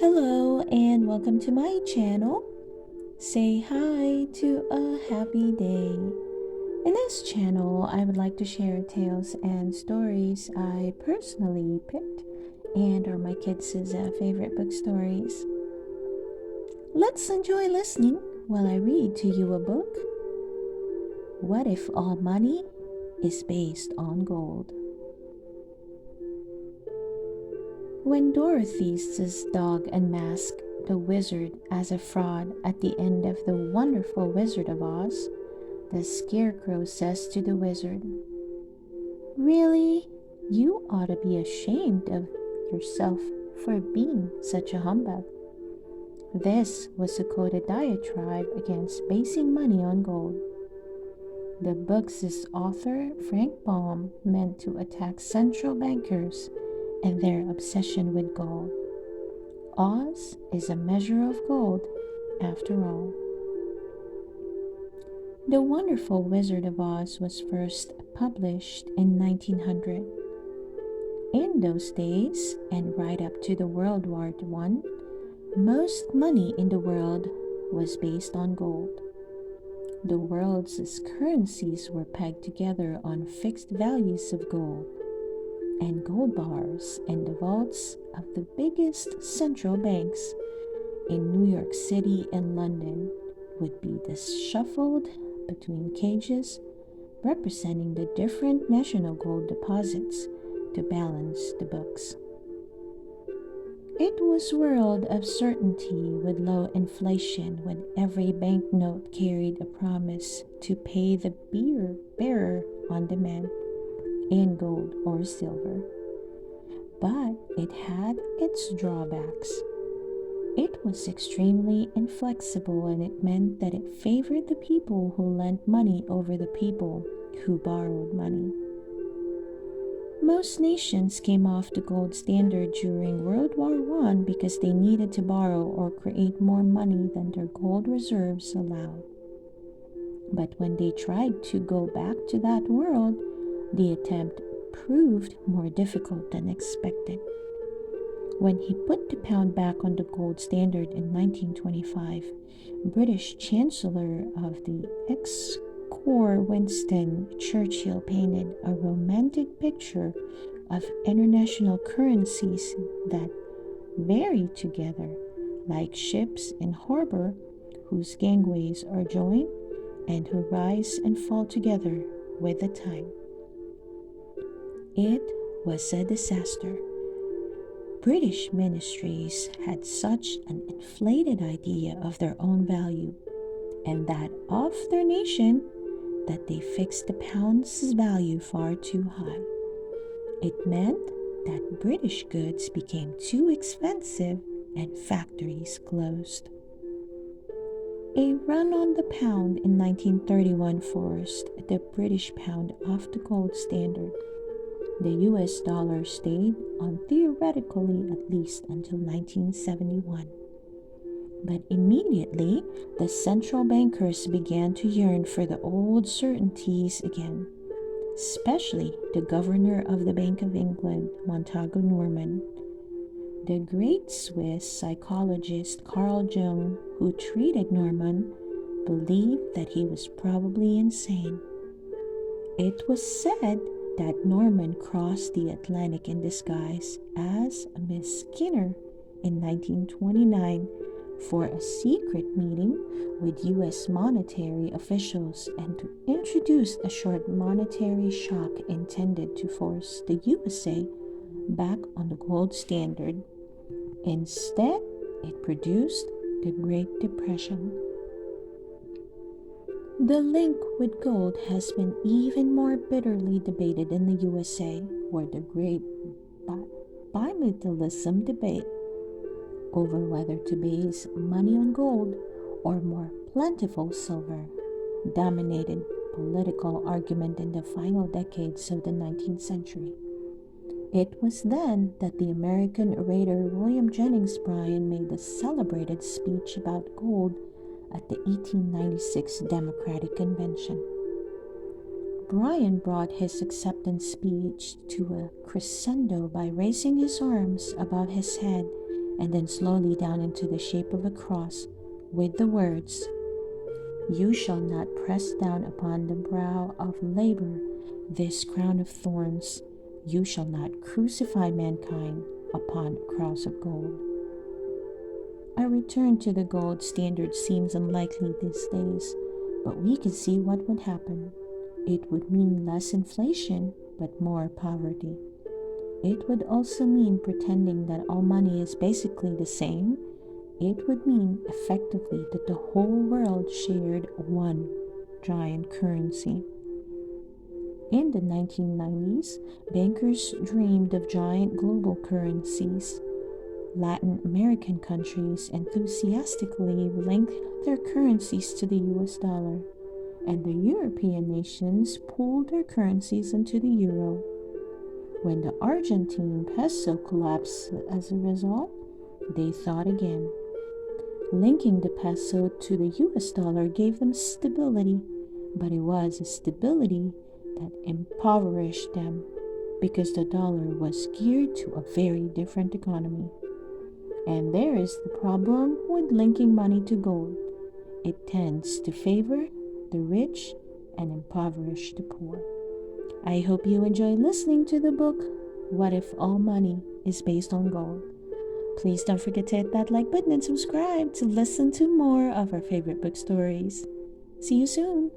Hello and welcome to my channel. Say hi to a happy day. In this channel, I would like to share tales and stories I personally picked and are my kids' favorite book stories. Let's enjoy listening while I read to you a book. What if all money is based on gold? When Dorothy's dog unmasked the wizard as a fraud at the end of The Wonderful Wizard of Oz, the Scarecrow says to the wizard, "Really, you ought to be ashamed of yourself for being such a humbug." This was a coded diatribe against basing money on gold. The book's author, Frank Baum, meant to attack central bankers and their obsession with gold. Oz is a measure of gold, after all. The Wonderful Wizard of Oz was first published in 1900. In those days, and right up to the World War I, most money in the world was based on gold. The world's currencies were pegged together on fixed values of gold, and gold bars in the vaults of the biggest central banks in New York City and London would be shuffled between cages representing the different national gold deposits to balance the books. It was a world of certainty with low inflation when every banknote carried a promise to pay the bearer on demand in gold or silver. But it had its drawbacks. It was extremely inflexible, and it meant that it favored the people who lent money over the people who borrowed money. Most nations came off the gold standard during World War I because they needed to borrow or create more money than their gold reserves allowed. But when they tried to go back to that world, the attempt proved more difficult than expected. When he put the pound back on the gold standard in 1925, British Chancellor of the Exchequer Winston Churchill painted a romantic picture of international currencies that vary together, like ships in harbor whose gangways are joined and who rise and fall together with the tide. It was a disaster. British ministries had such an inflated idea of their own value and that of their nation that they fixed the pound's value far too high. It meant that British goods became too expensive and factories closed. A run on the pound in 1931 forced the British pound off the gold standard. The US dollar stayed on theoretically at least until 1971. But immediately, the central bankers began to yearn for the old certainties again, especially the governor of the Bank of England, Montagu Norman. The great Swiss psychologist Carl Jung, who treated Norman, believed that he was probably insane. It was said that Norman crossed the Atlantic in disguise as Miss Skinner in 1929 for a secret meeting with U.S. monetary officials and to introduce a short monetary shock intended to force the USA back on the gold standard. Instead, it produced the Great Depression. The link with gold has been even more bitterly debated in the USA, where the great bimetallism debate over whether to base money on gold or more plentiful silver dominated political argument in the final decades of the 19th century. It was then that the American orator William Jennings Bryan made the celebrated speech about gold at the 1896 Democratic Convention. Bryan brought his acceptance speech to a crescendo by raising his arms above his head and then slowly down into the shape of a cross with the words, "You shall not press down upon the brow of labor this crown of thorns. You shall not crucify mankind upon a cross of gold." A return to the gold standard seems unlikely these days, but we can see what would happen. It would mean less inflation, but more poverty. It would also mean pretending that all money is basically the same. It would mean effectively that the whole world shared one giant currency. In the 1990s, bankers dreamed of giant global currencies. Latin American countries enthusiastically linked their currencies to the US dollar, and the European nations pulled their currencies into the euro. When the Argentine peso collapsed as a result, they thought again. Linking the peso to the US dollar gave them stability, but it was a stability that impoverished them because the dollar was geared to a very different economy. And there is the problem with linking money to gold. It tends to favor the rich and impoverish the poor. I hope you enjoy listening to the book, What If All Money is Based on Gold? Please don't forget to hit that like button and subscribe to listen to more of our favorite book stories. See you soon!